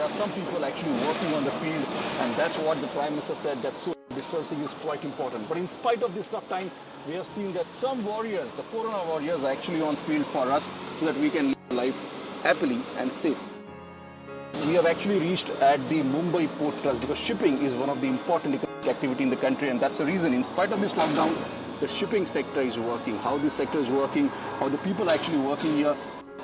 are some people actually working on the field, and that's what the Prime Minister said, that social distancing is quite important. But in spite of this tough time, we have seen that some warriors, the Corona warriors, are actually on field for us so that we can live life happily and safe. We have actually reached at the Mumbai Port Trust because shipping is one of the important economic activity in the country, and that's the reason, in spite of this lockdown, the shipping sector is working. How this sector is working, how the people are actually working here.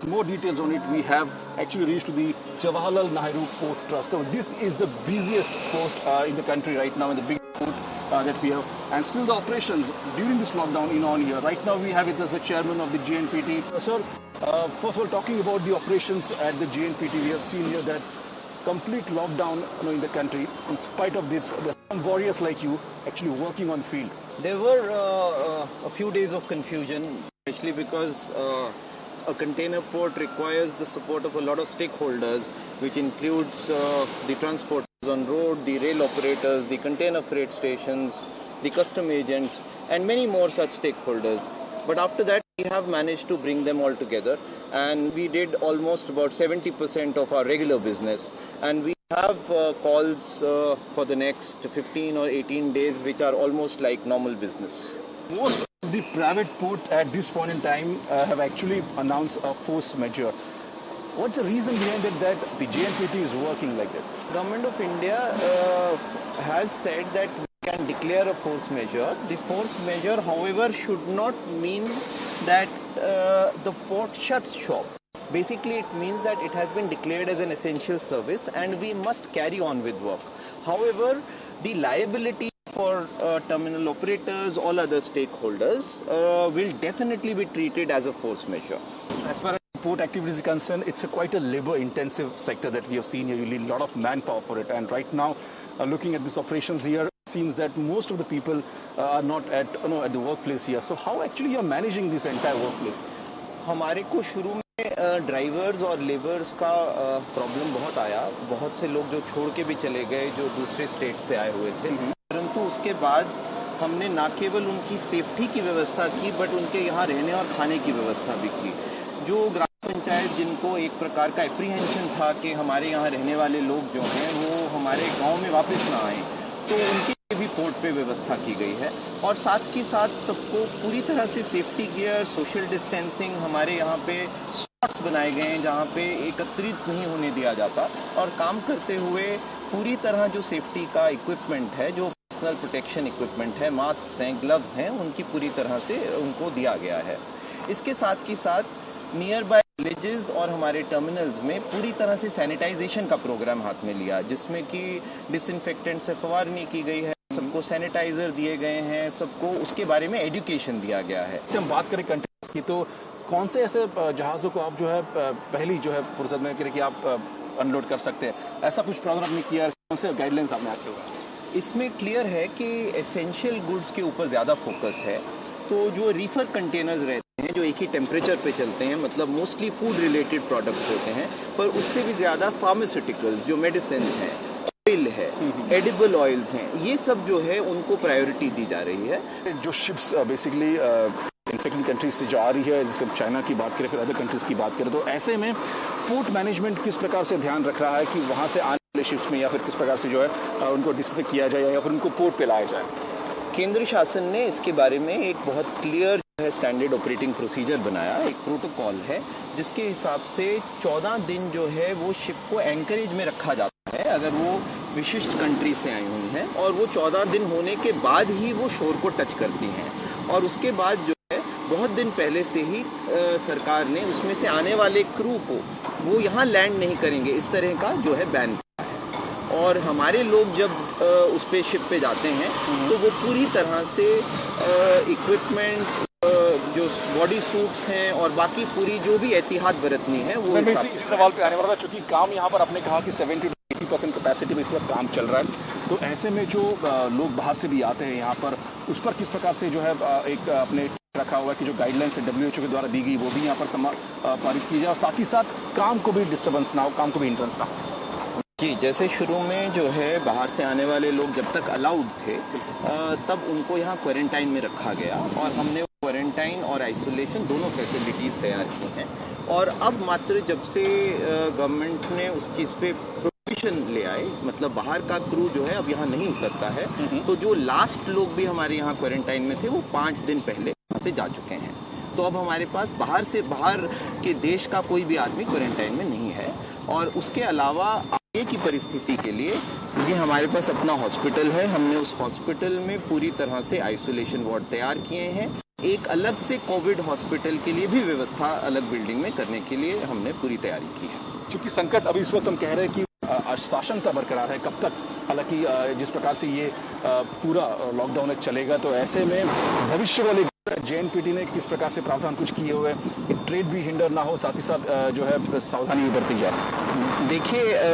More details on it, we have actually reached to the Jawaharlal Nehru Port Trust. So this is the busiest port in the country right now, and the big port that we have. And still the operations during this lockdown in on here. Right now we have it as the chairman of the JNPT. Sir, first of all, talking about the operations at the JNPT, we have seen here that complete lockdown in the country. In spite of this, there are some warriors like you actually working on field. There were a few days of confusion, especially because a container port requires the support of a lot of stakeholders, which includes the transporters on road, the rail operators, the container freight stations, the custom agents, and many more such stakeholders. But after that, we have managed to bring them all together, and we did almost about 70% of our regular business. And we have calls for the next 15 or 18 days, which are almost like normal business. Most of the private port at this point in time have actually announced a force majeure. What's the reason behind it that the JNPT is working like that? Government of India has said that we can declare a force majeure. The force majeure, however, should not mean that the port shuts shop. Basically, it means that it has been declared as an essential service and we must carry on with work. However, the liability for terminal operators, all other stakeholders, will definitely be treated as a force majeure. As far as port activities is concerned, it's quite a labor-intensive sector that we have seen here. You need a lot of manpower for it. And right now, looking at these operations here, it seems that most of the people are not at the workplace here. So how actually you are managing this entire workplace? हमारे को शुरू में drivers और labours का problem बहुत आया. बहुत से लोग जो छोड़ के भी चले गए, जो दूसरे स्टेट से आए हुए थे. परंतु उसके बाद हमने ना केवल उनकी सेफ्टी की व्यवस्था की, बट उनके यहाँ रहने और खाने की व्यवस्था भी की. जो ग्राम पंचायत जिनको एक प्रकार का एप्रीहेंशन था कि हमारे यहाँ रहने वाले लोग जो हैं वो हमारे गांव में वापस ना आए, तो उनके भी पोर्ट पे व्यवस्था की गई है. और साथ के साथ सबको पूरी तरह से सेफ्टी गियर, सोशल डिस्टेंसिंग, हमारे यहाँ पे स्पॉट्स बनाए गए हैं जहाँ पे एकत्रित नहीं होने दिया जाता. और काम करते हुए पूरी तरह जो सेफ्टी का इक्विपमेंट है, जो पर्सनल प्रोटेक्शन इक्विपमेंट है, मास्क हैं, ग्लव्स हैं, उनकी पूरी तरह से उनको दिया गया है. इसके साथ के साथ नियर बाय विलेजेस और हमारे टर्मिनल्स में पूरी तरह से सैनिटाइजेशन का प्रोग्राम हाथ में लिया, जिसमें कि डिसइंफेक्टेंट से फवारनी की गई है, सबको सैनिटाइजर दिए गए हैं, सबको उसके बारे में एजुकेशन दिया गया है. से हम बात करें कंटेनर्स की, तो कौन से ऐसे जहाज़ों को आप जो है पहली जो है फुर्सत में करें कि आप अनलोड कर सकते हैं, ऐसा कुछ प्रावधान आपने किया? कौन से गाइडलाइंस आपने रखे हुए? इसमें क्लियर है कि एसेंशियल गुड्स के ऊपर ज़्यादा फोकस है. तो जो रीफर कंटेनर्स रहते हैं, जो एक ही टेम्परेचर पे चलते हैं, मतलब मोस्टली फूड रिलेटेड प्रोडक्ट्स होते हैं, पर उससे भी ज़्यादा फार्मास्यूटिकल्स, जो मेडिसिन हैं, ऑयल है, एडिबल ऑयल्स हैं, ये सब जो है उनको प्रायोरिटी दी जा रही है. जो शिप्स बेसिकली इन्फेक्टेड कंट्रीज से जो आ रही है, जैसे चाइना की बात करें, फिर अदर कंट्रीज की बात करें, तो ऐसे में पोर्ट मैनेजमेंट किस प्रकार से ध्यान रख रहा है कि वहाँ से आने वाले शिप्स में या फिर किस प्रकार से जो है उनको डिसइंफेक्ट किया जाए या फिर उनको पोर्ट पे लाया जाए? केंद्र शासन ने इसके बारे में एक बहुत क्लियर स्टैंडर्ड ऑपरेटिंग प्रोसीजर बनाया, एक प्रोटोकॉल है, जिसके हिसाब से 14 दिन जो है वो शिप को एंकरेज में रखा जाता है अगर वो विशिष्ट कंट्री से आई हुई हैं, और वो 14 दिन होने के बाद ही वो शोर को टच करती हैं. और उसके बाद जो है बहुत दिन पहले से ही सरकार ने उसमें से आने वाले क्रू को वो यहाँ लैंड नहीं करेंगे, इस तरह का जो है बैन. और हमारे लोग जब उस पे शिप पे जाते हैं तो वो पूरी तरह से इक्विपमेंट, जो बॉडी सूट्स हैं और बाकी पूरी जो भी एहतियात बरतनी है वो. इसी सवाल पे आने वाला था, चूंकि काम यहाँ पर आपने कहा कि 70 to 80% कैपेसिटी में इस वक्त काम चल रहा है, तो ऐसे में जो लोग बाहर से भी आते हैं यहाँ पर, उस पर किस प्रकार से जो है एक अपने रखा हुआ है कि जो गाइडलाइंस WHO के द्वारा दी गई वो भी यहाँ पर पारित की जाए, और साथ ही साथ काम को भी डिस्टर्बेंस ना हो, काम को भी हिंड्रेंस ना हो? जी, जैसे शुरू में जो है बाहर से आने वाले लोग जब तक अलाउड थे तब उनको यहाँ क्वारंटाइन में रखा गया, और हमने क्वारंटाइन और आइसोलेशन दोनों फैसिलिटीज़ तैयार की हैं. और अब मात्र जब से गवर्नमेंट ने उस चीज़ पे प्रोहिबिशन रिलैक्सेशन ले आए, मतलब बाहर का क्रू जो है अब यहाँ नहीं उतरता है। तो जो लास्ट लोग भी हमारे यहाँ क्वारंटाइन में थे वो 5 दिन पहले यहाँ से जा चुके हैं। तो अब हमारे पास बाहर के देश का कोई भी आदमी क्वारंटाइन में नहीं है। और उसके अलावा आगे की परिस्थिति के लिए, क्योंकि हमारे पास अपना हॉस्पिटल है, हमने उस हॉस्पिटल में पूरी तरह से आइसोलेशन वार्ड तैयार किए हैं। एक अलग से कोविड हॉस्पिटल के लिए भी व्यवस्था अलग बिल्डिंग में करने के लिए हमने पूरी तैयारी की है। क्योंकि संकट अभी इस वक्त हम कह रहे हैं कि शासनता बरकरार है, कब तक, हालांकि जिस प्रकार से ये पूरा लॉकडाउन चलेगा, तो ऐसे में भविष्य वाले जेएनपीटी ने किस प्रकार से प्रावधान कुछ किए हुए कि ट्रेड भी हिंडर ना हो, साथ ही साथ जो है सावधानी बरती जाए। देखिए,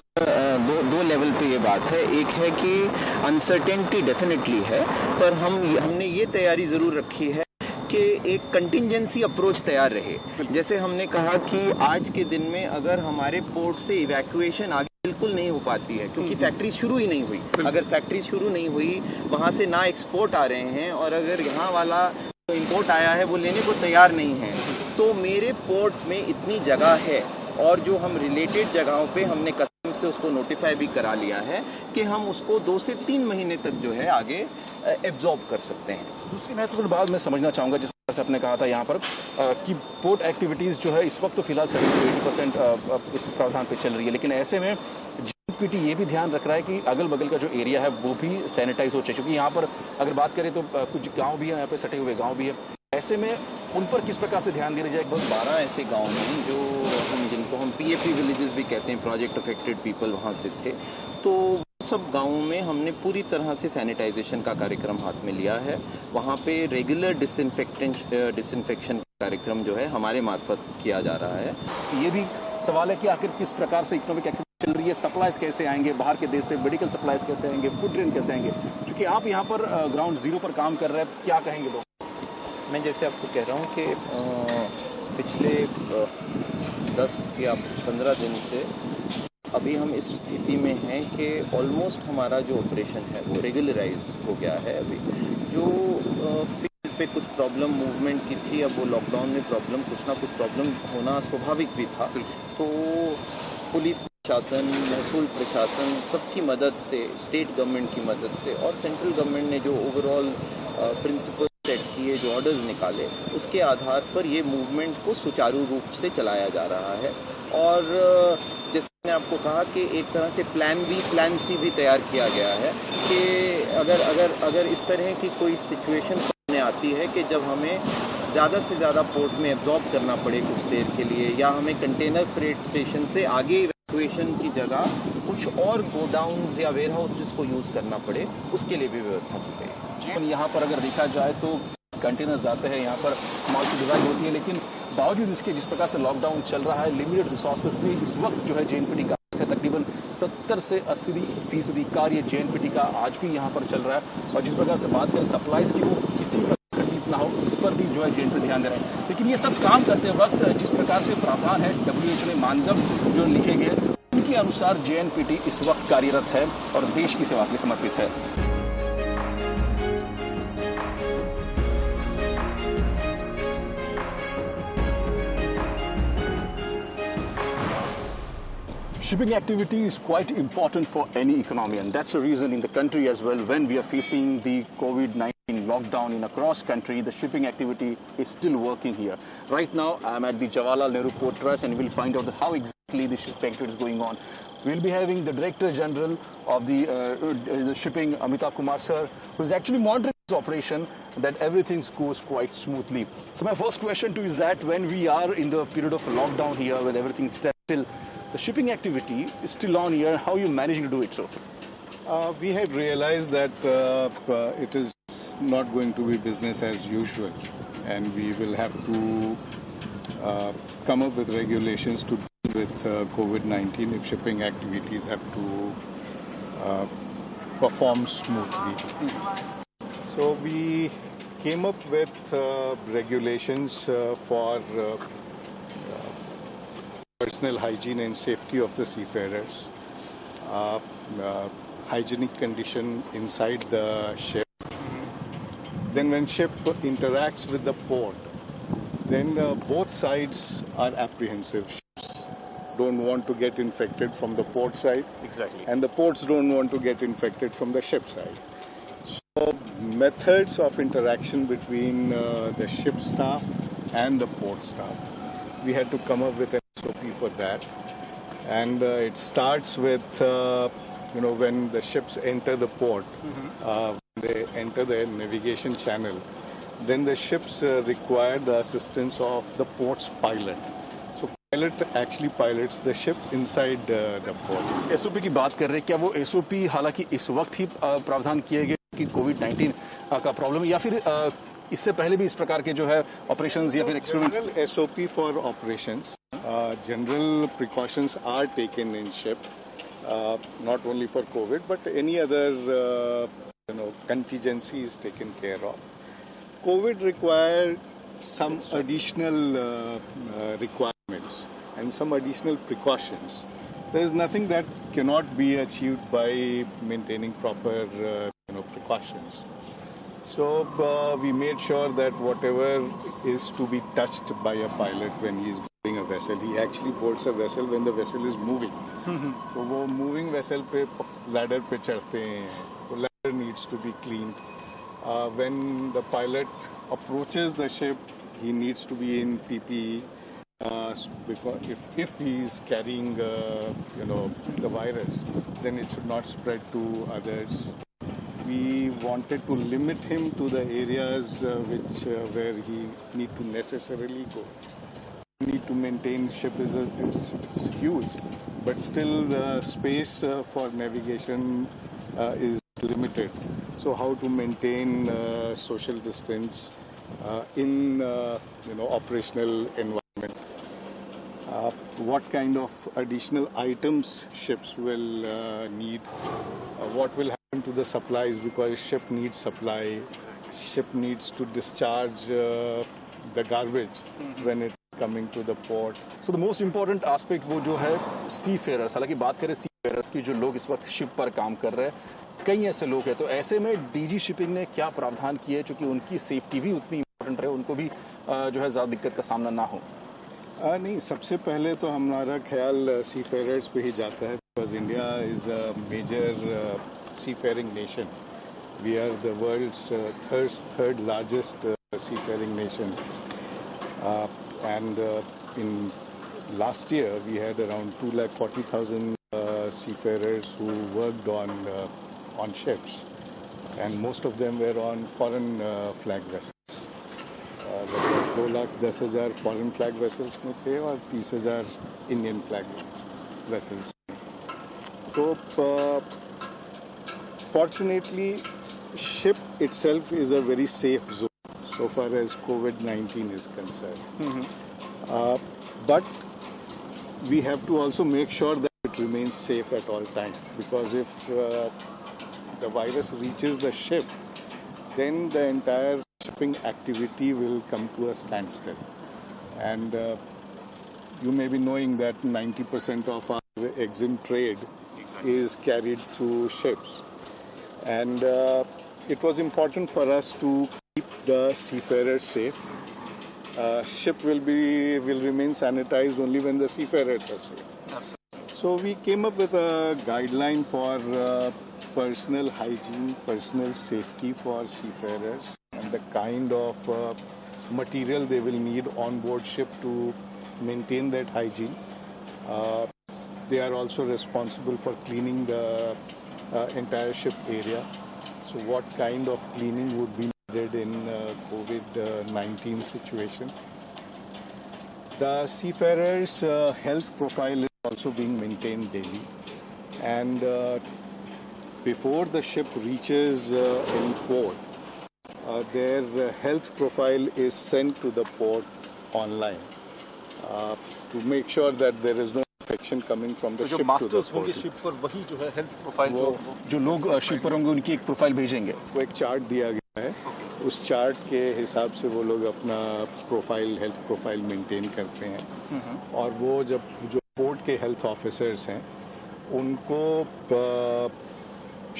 दो लेवल पे ये बात है। एक है कि अनसर्टेनिटी डेफिनेटली है, पर हमने ये तैयारी जरूर रखी है कि एक कंटिजेंसी अप्रोच तैयार रहे। जैसे हमने कहा कि आज के दिन में अगर हमारे पोर्ट से इवैक्यूएशन आगे बिल्कुल नहीं हो पाती है, क्योंकि फैक्ट्री शुरू ही नहीं हुई। अगर फैक्ट्री शुरू नहीं हुई, वहाँ से ना एक्सपोर्ट आ रहे हैं, और अगर यहाँ वाला जो इंपोर्ट आया है वो लेने को तैयार नहीं है, तो मेरे पोर्ट में इतनी जगह है, और जो हम रिलेटेड जगहों पे हमने कस्टम से उसको नोटिफाई भी करा लिया है कि हम उसको 2 से 3 महीने तक जो है आगे एब्जॉर्ब कर सकते हैं। दूसरी महत्वपूर्ण बात मैं समझना चाहूँगा, जिस तरह से आपने कहा था यहाँ पर कि पोर्ट एक्टिविटीज़ जो है इस वक्त तो फिलहाल 70-80% इस प्रावधान पे चल रही है, लेकिन ऐसे में जेएनपीटी ये भी ध्यान रख रहा है कि अगल बगल का जो एरिया है वो भी सैनिटाइज हो चाहिए, क्योंकि यहाँ पर अगर बात करें तो कुछ गाँव भी है, यहाँ पे सटे हुए गाँव भी है। ऐसे में उन पर किस प्रकार से ध्यान दिया जाए? 12 ऐसे गांव हैं जिनको हम पीएपी विलेजेस भी कहते हैं, प्रोजेक्ट अफेक्टेड पीपल वहाँ से थे। तो सब गांवों में हमने पूरी तरह से सैनिटाइजेशन का कार्यक्रम हाथ में लिया है। वहाँ पे रेगुलर डिसइंफेक्शन कार्यक्रम जो है हमारे मार्फत किया जा रहा है। ये भी सवाल है कि आखिर किस प्रकार से इकोनॉमिक एक्टिविटी चल रही है, सप्लाईज कैसे आएंगे बाहर के देश से, मेडिकल सप्लाईज कैसे आएंगे, फूड ट्रेन कैसे आएंगे, क्योंकि आप यहाँ पर ग्राउंड जीरो पर काम कर रहे हैं, क्या कहेंगे लोग? मैं जैसे आपको कह रहा हूँ कि पिछले 10 या 15 दिन से अभी हम इस स्थिति में हैं कि ऑलमोस्ट हमारा जो ऑपरेशन है वो रेगुलराइज हो गया है। अभी जो फील्ड पे कुछ प्रॉब्लम मूवमेंट की थी, अब वो लॉकडाउन में प्रॉब्लम, कुछ ना कुछ प्रॉब्लम होना स्वाभाविक भी था। तो पुलिस प्रशासन, महसूल प्रशासन, सबकी मदद से, स्टेट गवर्नमेंट की मदद से और सेंट्रल गवर्नमेंट ने जो ओवरऑल प्रिंसिपल सेट किए, जो ऑर्डर्स निकाले, उसके आधार पर ये मूवमेंट को सुचारू रूप से चलाया जा रहा है। और जैसे मैंने आपको कहा कि एक तरह से प्लान बी, प्लान सी भी तैयार किया गया है कि अगर इस तरह की कोई सिचुएशन सामने आती है कि जब हमें ज़्यादा से ज़्यादा पोर्ट में एब्जॉर्ब करना पड़े कुछ देर के लिए, या हमें कंटेनर फ्रेट स्टेशन से आगे इवैक्यूएशन की जगह कुछ और गोडाउन्स या वेयर हाउसेस को यूज़ करना पड़े, उसके लिए भी व्यवस्था की गई है। यहाँ पर अगर देखा जाए तो कंटेनर्स आते हैं, यहाँ पर माल की ढुलाई होती है, लेकिन बावजूद इसके जिस प्रकार से लॉकडाउन चल रहा है, लिमिटेड रिसोर्सेज भी इस वक्त जो है जेएनपीटी का है, तकरीबन 70 से 80% कार्य जेएनपीटी का आज भी यहाँ पर चल रहा है। और जिस प्रकार से बात करें सप्लाईज की, वो किसी पर खरीद ना हो, इस पर भी जो है जेएनपीटी ध्यान दे रहे हैं। लेकिन ये सब काम करते वक्त जिस प्रकार से प्रावधान है, WHO ने मानदंड जो लिखे गए उनके अनुसार जेएनपीटी इस वक्त कार्यरत है और देश की सेवा के लिए समर्पित है। Shipping activity is quite important for any economy, and that's the reason in the country as well, when we are facing the COVID-19 lockdown in across country, the shipping activity is still working here. Right now, I'm at the Jawaharlal Nehru Port Trust, and we'll find out how exactly the shipping activity is going on. We'll be having the Director General of the shipping, Amitabh Kumar sir, who's actually monitoring this operation, that everything goes quite smoothly. So my first question to you is that when we are in the period of lockdown here, with everything still, the shipping activity is still on here. How are you managing to do it, sir? We had realized that it is not going to be business as usual, and we will have to come up with regulations to deal with COVID-19 if shipping activities have to perform smoothly. So we came up with regulations for personal hygiene and safety of the seafarers, hygienic condition inside the ship. Then when ship interacts with the port, then both sides are apprehensive. Ships don't want to get infected from the port side. Exactly. And the ports don't want to get infected from the ship side. So methods of interaction between the ship staff and the port staff, we had to come up with an SOP for that. And it starts with, when the ships enter the port, they enter the navigation channel, then the ships require the assistance of the port's pilot. So pilot actually pilots the ship inside the port. SOP की बात कर रहे हैं, क्या वो SOP हालांकि इस वक्त ही प्रावधान किए गए कि कोविड-19 का प्रॉब्लम, या फिर इससे पहले भी इस प्रकार के जो है ऑपरेशंस या फिर experiments? General SOP for operations. General precautions are taken in ship, not only for COVID, but any other contingency is taken care of. COVID required some additional requirements and some additional precautions. There is nothing that cannot be achieved by maintaining proper precautions. So we made sure that whatever is to be touched by a pilot when he is boarding a vessel, he actually boards a vessel when the vessel is moving. So वो moving vessel पे ladder पे चढ़ते हैं, तो ladder needs to be cleaned. When the pilot approaches the ship, he needs to be in PPE. Because if he is carrying the virus, then it should not spread to others. We wanted to limit him to the areas where he need to necessarily go. Need to maintain ship it's huge, but still the space for navigation is limited. So how to maintain social distance in operational environment? What kind of additional items ships will need? What will happen to the supplies, because ship needs supply. Ship needs to discharge the garbage when it's coming to the port. So the most important aspect वो जो है seafarers, हालांकि बात करें seafarers की, जो लोग इस वक्त शिप पर काम कर रहे हैं, कई ऐसे लोग हैं, तो ऐसे में डीजी शिपिंग ने क्या प्रावधान किए क्योंकि उनकी सेफ्टी भी उतनी इम्पोर्टेंट रहे, उनको भी जो है ज़्यादा दिक्कत का सामना ना हो? नहीं, सबसे पहले तो हमारा ख्याल सीफेयरर्स पे ही जाता है, because India is a major seafaring nation. We are the world's third largest seafaring nation. And in last year, we had around 240,000 seafarers who worked on ships. And most of them were on foreign flag vessels. 2,10,000 foreign flag vessels में थे और 30,000 Indian flag vessels. So, fortunately, ship itself is a very safe zone so far as COVID-19 is concerned. But we have to also make sure that it remains safe at all times, because if the virus reaches the ship, then the entire shipping activity will come to a standstill. And you may be knowing that 90% of our EXIM trade is carried through ships. And it was important for us to keep the seafarers safe. Ship will remain sanitized only when the seafarers are safe. Absolutely. So we came up with a guideline for personal hygiene, personal safety for seafarers, and the kind of material they will need on board ship to maintain that hygiene. They are also responsible for cleaning the entire ship area. So what kind of cleaning would be needed in COVID-19 situation? The seafarers' health profile is also being maintained daily. And before the ship reaches any port, their health profile is sent to the port online to make sure that there is no infection coming from the ship to the port. जो masters होंगे ship पर, वही जो है health profile जो लोग ship पर होंगे उनकी एक प्रोफाइल भेजेंगे. वो एक चार्ट दिया गया है. उस चार्ट के हिसाब से वो लोग अपना प्रोफाइल, हेल्थ प्रोफाइल मेंटेन करते हैं. और वो जब जो पोर्ट के हेल्थ ऑफिसर्स हैं उनको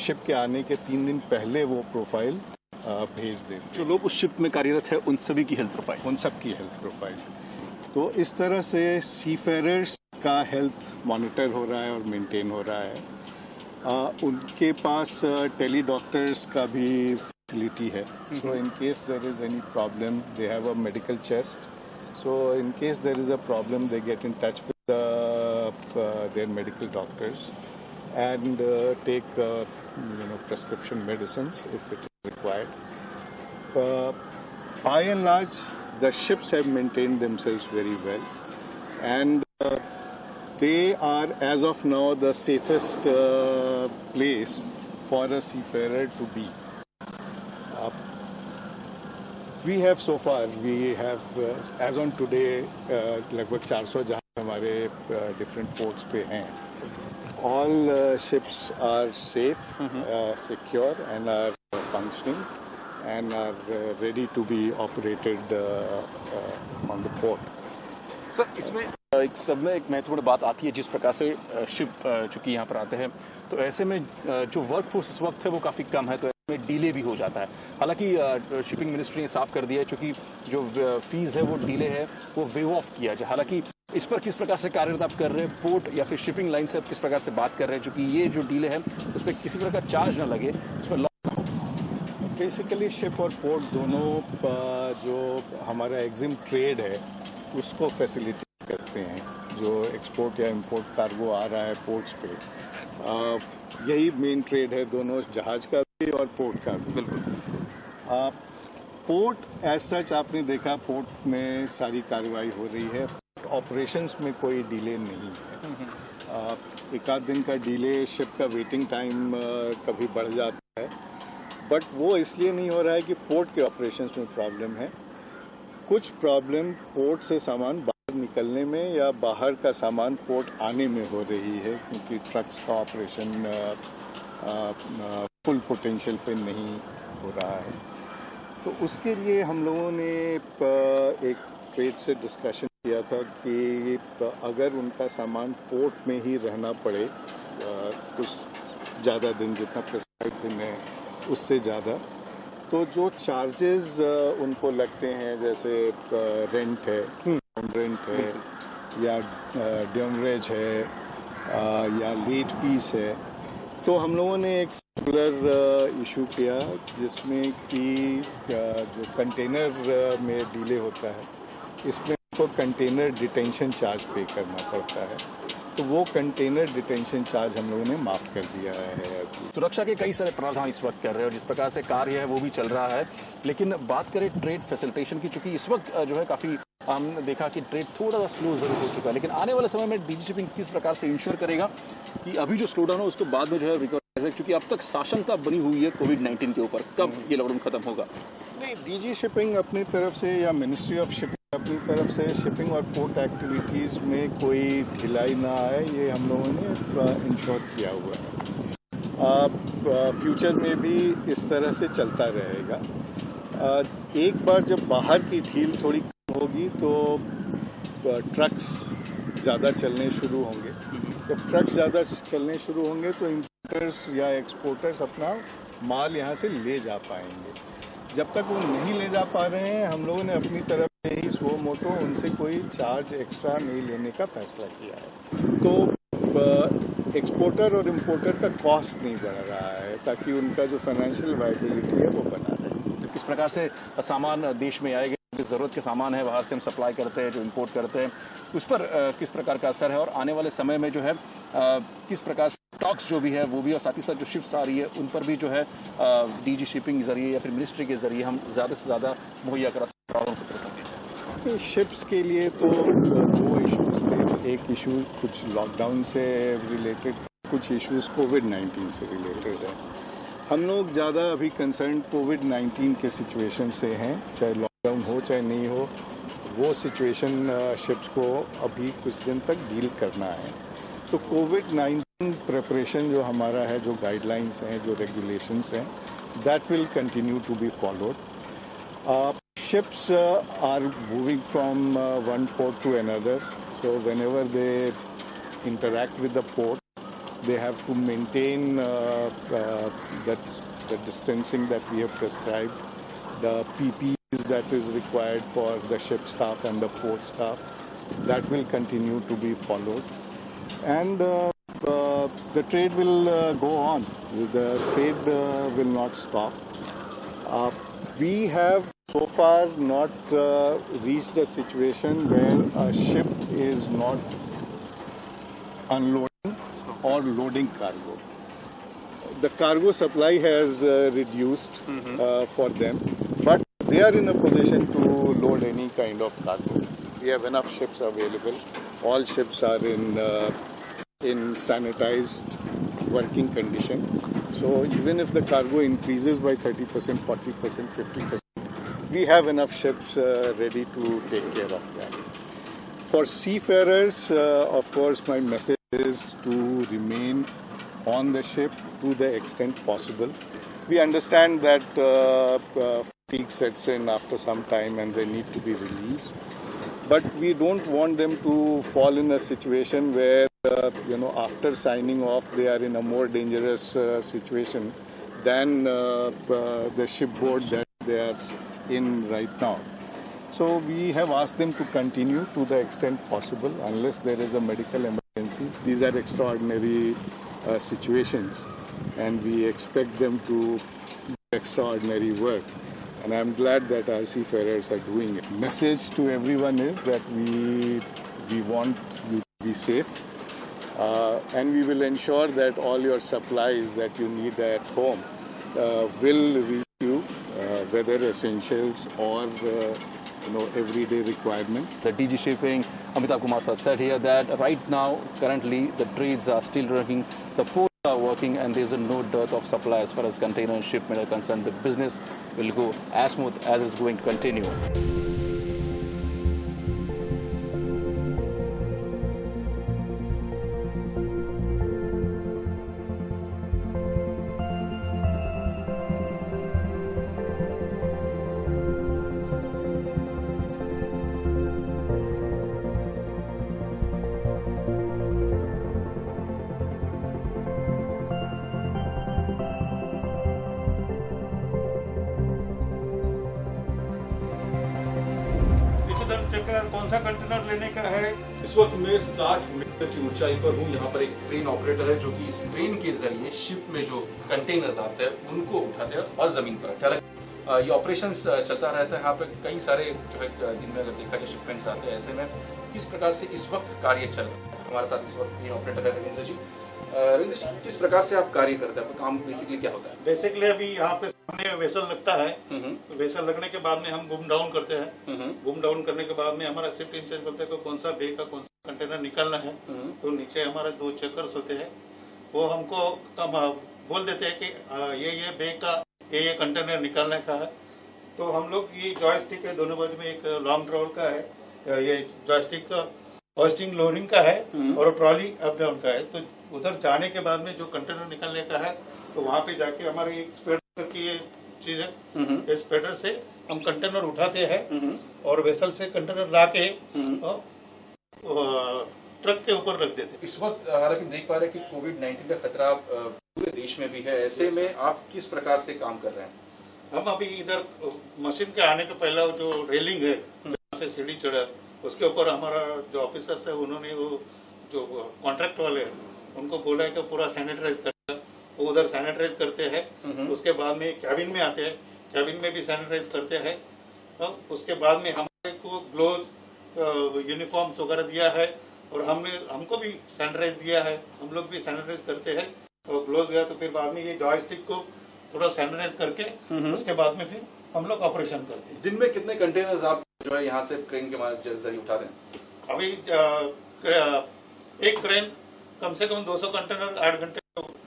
शिप के आने के 3 दिन पहले वो प्रोफाइल भेज दें. जो लोग उस शिप में कार्यरत है उन सभी की हेल्थ प्रोफाइल, उन सब की हेल्थ प्रोफाइल. तो इस तरह से सीफेरर्स का हेल्थ मॉनिटर हो रहा है और मेंटेन हो रहा है। उनके पास टेली डॉक्टर्स का भी फैसिलिटी है, so in case there is any problem they have a medical chest, so in case there is a problem they get in touch with their medical doctors and take prescription medicines if it is required. By and large, the ships have maintained themselves very well, and they are, as of now, the safest place for a seafarer to be. We have so far, as on today, लगभग 400 जहाज हमारे different ports पे हैं. All ships are safe, secure, and are functioning, and are ready to be operated on the port. Sir, इसमें एक सब में एक महत्वपूर्ण बात आती है, जिस प्रकार से शिप चूंकि यहाँ पर आते हैं, तो ऐसे में जो वर्क फोर्स इस वक्त है वो काफ़ी कम है, तो ऐसे में डिले भी हो जाता है। हालांकि शिपिंग मिनिस्ट्री ने साफ कर दिया है, चूंकि जो फीस है वो डिले है वो वेव ऑफ किया जाए। हालांकि इस पर किस प्रकार से कार्यरत आप कर रहे हैं, पोर्ट या फिर शिपिंग लाइन से आप किस प्रकार से बात कर रहे हैं, चूंकि ये जो डिले है उस पर किसी प्रकार चार्ज ना लगे, उसमें लॉस ना हो। बेसिकली शिप और पोर्ट दोनों जो हमारा एग्जिम ट्रेड है उसको फैसिलिटेट करते हैं। जो एक्सपोर्ट या इंपोर्ट कार्गो आ रहा है पोर्ट्स पे, यही मेन ट्रेड है दोनों, जहाज का भी और पोर्ट का भी। बिल्कुल। पोर्ट एज सच आपने देखा, पोर्ट में सारी कार्रवाई हो रही है, ऑपरेशंस में कोई डिले नहीं है। एक आध दिन का डिले, शिप का वेटिंग टाइम कभी बढ़ जाता है, बट वो इसलिए नहीं हो रहा है कि पोर्ट के ऑपरेशंस में प्रॉब्लम है। कुछ प्रॉब्लम पोर्ट से सामान बाहर निकलने में या बाहर का सामान पोर्ट आने में हो रही है, क्योंकि ट्रक्स का ऑपरेशन फुल पोटेंशियल पे नहीं हो रहा है। तो उसके लिए हम लोगों ने एक ट्रेड से डिस्कशन किया था कि अगर उनका सामान पोर्ट में ही रहना पड़े कुछ ज़्यादा दिन, जितना प्रिस्क्राइब दिन है उससे ज़्यादा, तो जो चार्जेस उनको लगते हैं, जैसे रेंट है, रेंट है या ड्यूमरेज है या लेट फीस है, तो हम लोगों ने एक सर्कुलर इशू किया जिसमें कि जो कंटेनर में डिले होता है इसमें को कंटेनर डिटेंशन चार्ज पे करना पड़ता है, तो वो कंटेनर डिटेंशन चार्ज हम लोगों ने माफ कर दिया है। सुरक्षा के कई सारे प्रावधान इस वक्त कर रहे हैं और जिस प्रकार से कार्य है वो भी चल रहा है, लेकिन बात करें ट्रेड फैसिलिटेशन की, चूंकि इस वक्त जो है काफी हमने देखा कि ट्रेड थोड़ा सा स्लो जरूर हो चुका है, लेकिन आने वाले समय में डीजी शिपिंग किस प्रकार से इंश्योर करेगा कि अभी जो स्लो डाउन हो उसको बाद में जो है रिकवर, क्योंकि अब तक साशंकता बनी हुई है कोविड-19 के ऊपर, कब ये लॉकडाउन खत्म होगा? नहीं, डीजी शिपिंग अपनी तरफ से या मिनिस्ट्री ऑफ शिपिंग अपनी तरफ से शिपिंग और पोर्ट एक्टिविटीज़ में कोई ढिलाई ना आए, ये हम लोगों ने इंश्योर किया हुआ है। फ्यूचर में भी इस तरह से चलता रहेगा। एक बार जब बाहर की ढील थोड़ी कम होगी तो ट्रक्स ज़्यादा चलने शुरू होंगे। जब ट्रक्स ज़्यादा चलने शुरू होंगे तो इंपोर्टर्स या एक्सपोर्टर्स अपना माल यहाँ से ले जा पाएंगे। जब तक वो नहीं ले जा पा रहे हैं, हम लोगों ने अपनी तरफ से ही सो मोटो उनसे कोई चार्ज एक्स्ट्रा नहीं लेने का फैसला किया है। तो एक्सपोर्टर और इंपोर्टर का कॉस्ट नहीं बढ़ रहा है, ताकि उनका जो फाइनेंशियल वायबिलिटी है वो बना रहे। किस प्रकार से सामान देश में आएगा, किस जरूरत के सामान है बाहर से हम सप्लाई करते हैं, जो इंपोर्ट करते हैं, उस पर किस प्रकार का असर है, और आने वाले समय में जो है किस प्रकार से स्टॉक्स जो भी है वो भी, और साथ ही साथ जो शिप्स आ रही है उन पर भी जो है डीजी शिपिंग के जरिए या फिर मिनिस्ट्री के जरिए हम ज़्यादा से ज़्यादा मुहैया करा सकते। शिप्स के लिए तो दो इश्यूज थे। एक इशू कुछ लॉकडाउन से रिलेटेड, कुछ इश्यूज कोविड-19 से रिलेटेड है। हम लोग ज़्यादा अभी कंसर्न कोविड-19 के सिचुएशन से हैं, चाहे लॉकडाउन हो चाहे नहीं हो, वो सिचुएशन शिप्स को अभी कुछ दिन तक डील करना है। तो कोविड-19 प्रिपरेशन जो हमारा है, जो गाइडलाइंस हैं, जो रेगुलेशंस हैं, that will continue to be followed. Ships are moving from one port to another, so whenever they interact with the port, they have to maintain the distancing that we have prescribed, the PPEs that is required for the ship staff and the port staff, that will continue to be followed. And the trade will go on. The trade will not stop. We have so far not reached a situation where a ship is not unloading or loading cargo. The cargo supply has reduced for them, but they are in a position to load any kind of cargo. We have enough ships available. All ships are in sanitized working condition. So even if the cargo increases by 30%, 40%, 50%, we have enough ships ready to take care of that. For seafarers, of course, my message is to remain on the ship to the extent possible. We understand that fatigue sets in after some time and they need to be relieved. But we don't want them to fall in a situation where, after signing off, they are in a more dangerous situation than the shipboard that they are in right now. So we have asked them to continue to the extent possible unless there is a medical emergency. These are extraordinary situations and we expect them to do extraordinary work. And I'm glad that our seafarers are doing it. Message to everyone is that we want you to be safe and we will ensure that all your supplies that you need at home will reach you, whether essentials or everyday requirement. The DG Shipping, Amitabh Kumar sir, said here that right now, currently, the trades are still running, the ports are working, and there's no dearth of supply as far as container and shipment are concerned. The business will go as smooth as it's going to continue. कौन सा container लेने का है? इस वक्त मैं 60 metre की ऊंचाई पर हूँ। यहाँ पर एक क्रेन ऑपरेटर है जो कि इस क्रेन के जरिए शिप में जो कंटेनर्स आते हैं उनको उठाते हैं और जमीन पर रखते हैं। ये ऑपरेशन चलता रहता है। यहाँ पे कई सारे जो है दिन में अगर देखा जाए शिपमेंट्स आते हैं। ऐसे में किस प्रकार से इस वक्त कार्य चल रहा है? हमारे साथ इस वक्त क्रेन ऑपरेटर है रविंद्र जी। रविंद्र जी, किस प्रकार से आप कार्य करते हैं? आपका काम बेसिकली क्या होता है? बेसिकली अभी यहाँ पे सामने वेसल लगता है। वेसल लगने के बाद में हम बूम डाउन करते हैं। बूम डाउन करने के बाद में हमारा शिफ्ट इंचार्ज बोलता है कि कौन सा बे का कौन सा कंटेनर निकालना है। तो नीचे हमारे 2 चेकर्स होते हैं, वो हमको बोल देते हैं कि ये बे का ये कंटेनर निकालने का है। तो हम लोग ये जॉयस्टिक है, दोनों बाजू में एक लॉन्ग ट्रॉल का है, ये जॉयस्टिक का होस्टिंग लोडिंग का है और ट्रॉली अप डाउन का है। तो उधर जाने के बाद में जो कंटेनर निकलने का है तो वहाँ पे जाके हमारे एक स्प्रेडर की ये चीज है, इस स्प्रेडर से हम कंटेनर उठाते हैं और वेसल से कंटेनर ला के ट्रक के ऊपर रख देते हैं। इस वक्त हालांकि देख पा रहे हैं कि कोविड-19 का खतरा पूरे देश में भी है। ऐसे में आप किस प्रकार से काम कर रहे हैं? हम अभी इधर मशीन के आने के पहले जो रेलिंग है जहाँ से सीढ़ी चढ़ा उसके ऊपर हमारा जो ऑफिसर्स है उन्होंने वो जो कॉन्ट्रैक्ट वाले हैं उनको बोला है कि पूरा सैनिटाइज करना। वो उधर सैनिटाइज करते हैं। उसके बाद में कैबिन में आते हैं, कैबिन में भी सैनिटाइज करते हैं। उसके बाद में हमारे को ग्लोव्स यूनिफॉर्म्स वगैरह दिया है और हमको भी सैनिटाइज दिया है। हम लोग भी सैनिटाइज करते हैं और ग्लोव्स गया तो फिर बाद में ये जॉयस्टिक को थोड़ा सैनिटाइज करके उसके बाद में फिर हम लोग ऑपरेशन करते हैं। दिन में कितने कंटेनर्स आप जो है यहाँ से क्रेन के जरिए उठाते हैं? अभी एक क्रेन कम से कम 200 कंटेनर 8 घंटे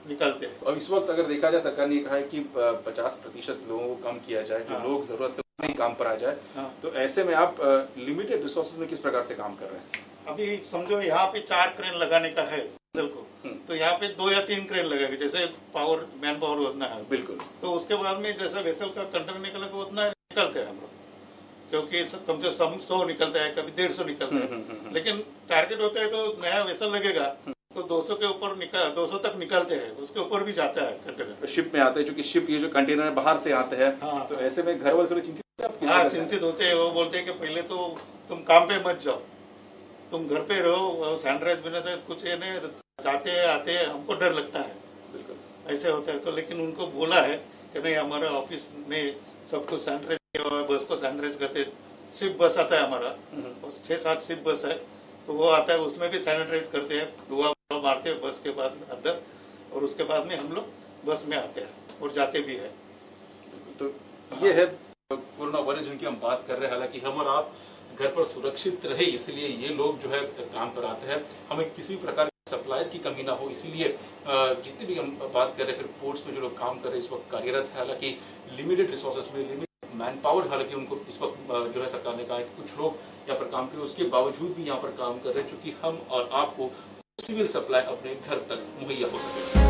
निकालते हैं। और इस वक्त अगर देखा जाए सरकार ने कहा है कि 50% लोगों को कम किया जाए, जो लोग जरूरत है काम पर आ जाए। तो ऐसे में आप लिमिटेड रिसोर्सेज में किस प्रकार से काम कर रहे हैं? अभी समझो यहाँ पे 4 क्रेन लगाने का है वेसल को, तो यहाँ पे 2 या 3 क्रेन लगेगा, जैसे पावर मैन पावर उतना है। बिल्कुल। तो उसके बाद में जैसा वेसल का कंटेनर निकलेगा उतना निकलते हैं हम लोग, क्योंकि कम से कम 100 निकलता है, कभी 150 निकलता है। लेकिन टारगेट होता है तो नया वेसल लगेगा तो 200 के ऊपर 200 तक निकलते हैं, उसके ऊपर भी जाता है कंटेनर। तो शिप में आते हैं, क्योंकि शिप ये जो कंटेनर बाहर से आते हैं। हाँ, तो ऐसे में घर वाले थोड़े चिंतित चिंतित होते हैं। वो बोलते हैं कि पहले तो तुम काम पे मत जाओ, तुम घर पे रहो, सैनिटाइज बिना से कुछ ये नहीं, जाते आते हमको डर लगता है, बिल्कुल ऐसे होता है। तो लेकिन उनको बोला है कि नहीं, हमारे ऑफिस में सब कुछ सैनिटाइज किया हुआ है, बस को सैनिटाइज करते, सिर्फ बस आता है हमारा, 6-7 सिर्फ बस है, तो वो आता है, उसमें भी सैनिटाइज करते हैं, धुआं मारते हैं बस के बाद अंदर, और उसके बाद में हम लोग बस में आते हैं और जाते भी है। तो ये है कोरोना वायरस जिनकी हम बात कर रहे हैं। हालांकि हम और आप घर पर सुरक्षित रहे, इसलिए ये लोग जो है काम पर आते हैं, हमें किसी प्रकार सप्लाईज की कमी ना हो, इसीलिए जितनी भी हम बात कर रहे हैं, फिर पोर्ट्स में जो लोग काम कर रहे हैं इस वक्त कार्यरत है, हालांकि लिमिटेड रिसोर्सेस में लिमिटेड मैन पावर, हालांकि उनको इस वक्त जो है सरकार ने कहा है कि कुछ लोग यहाँ पर काम करें, उसके बावजूद भी यहाँ पर काम कर रहे हैं, चूंकि हम और आपको सिविल सप्लाई अपने घर तक मुहैया हो सके।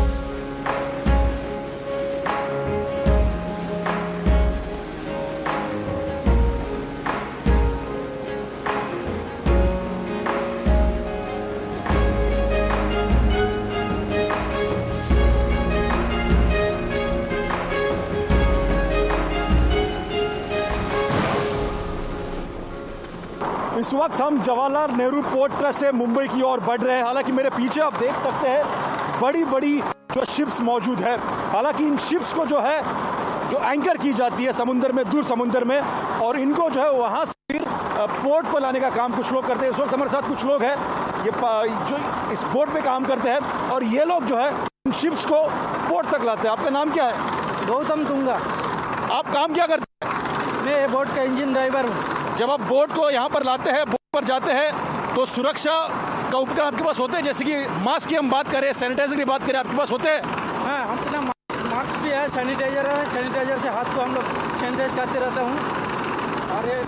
इस वक्त हम जवाहरलाल नेहरू पोर्ट ट्रस्ट से मुंबई की ओर बढ़ रहे हैं। हालांकि मेरे पीछे आप देख सकते हैं बड़ी बड़ी जो शिप्स मौजूद है। हालांकि इन शिप्स को जो है जो एंकर की जाती है समुंदर में, दूर समुंदर में, और इनको जो है वहाँ से फिर पोर्ट पर लाने का काम कुछ लोग करते हैं। इस वक्त हमारे साथ कुछ लोग हैं ये जो इस बोट पे काम करते हैं, और ये लोग जो है इन शिप्स को पोर्ट तक लाते हैं। आपका नाम क्या है? गौतम तुंगा। आप काम क्या करते हैं? मैं बोट का इंजन ड्राइवर हूँ। जब आप बोट को यहाँ पर लाते हैं, बोट पर जाते हैं, तो सुरक्षा का उपकरण आपके पास होते हैं? जैसे कि मास्क की हम बात करें, सैनिटाइजर की बात करें, आपके पास होते हैं? हाँ, हम अपना मास्क भी है, सैनिटाइजर है, सैनिटाइजर से हाथ को हम लोग सैनिटाइज करते रहता हूँ, और ये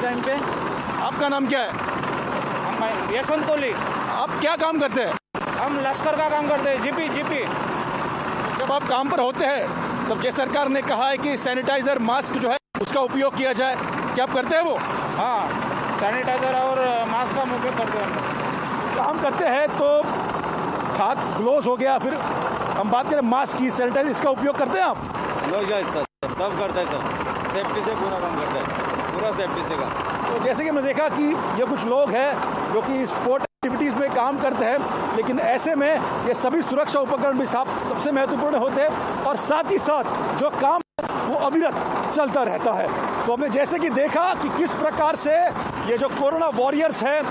टाइम पे। आपका नाम क्या है? हम यशवंत कोहली। आप क्या काम करते हैं? हम लश्कर का काम करते हैं, जीपी। जब आप काम पर होते हैं तब जैसे सरकार ने कहा है कि सैनिटाइजर मास्क जो है उसका उपयोग किया जाए, क्या आप करते हैं वो? हाँ, सैनिटाइजर और मास्क का उपयोग करते हैं। काम करते हैं तो हाथ ग्लोव्स हो गया, फिर हम बात करें मास्क की, सैनिटाइजर, इसका उपयोग करते हैं आप? सब करता है, सब सेफ्टी से पूरा काम करता है, पूरा सेफ्टी से काम। तो जैसे कि हमने देखा कि ये कुछ लोग हैं जो कि स्पोर्ट एक्टिविटीज़ में काम करते हैं, लेकिन ऐसे में ये सभी सुरक्षा उपकरण भी सबसे महत्वपूर्ण होते हैं, और साथ ही साथ जो काम वो अविरत चलता रहता है। तो हमने जैसे कि देखा कि किस प्रकार से ये जो कोरोना वॉरियर्स हैं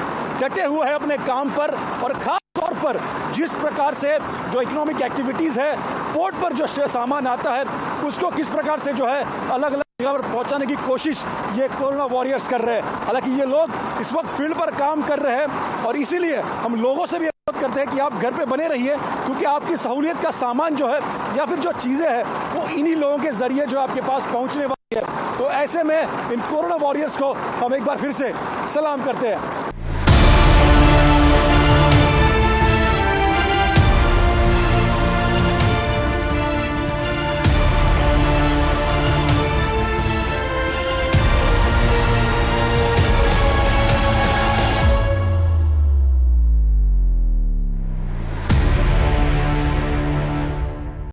डटे हुए हैं अपने काम पर, और खास तौर पर जिस प्रकार से जो इकोनॉमिक एक्टिविटीज़ है, पोर्ट पर जो सामान आता है उसको किस प्रकार से जो है अलग अलग जगह पर पहुंचाने की कोशिश ये कोरोना वॉरियर्स कर रहे हैं। हालांकि ये लोग इस वक्त फील्ड पर काम कर रहे हैं, और इसीलिए हम लोगों से भी अनुरोध करते हैं कि आप घर पे बने रहिए, क्योंकि आपकी सहूलियत का सामान जो है या फिर जो चीज़ें हैं वो इन्हीं लोगों के जरिए जो आपके पास पहुंचने वाली है। तो ऐसे में इन कोरोना वॉरियर्स को हम एक बार फिर से सलाम करते हैं।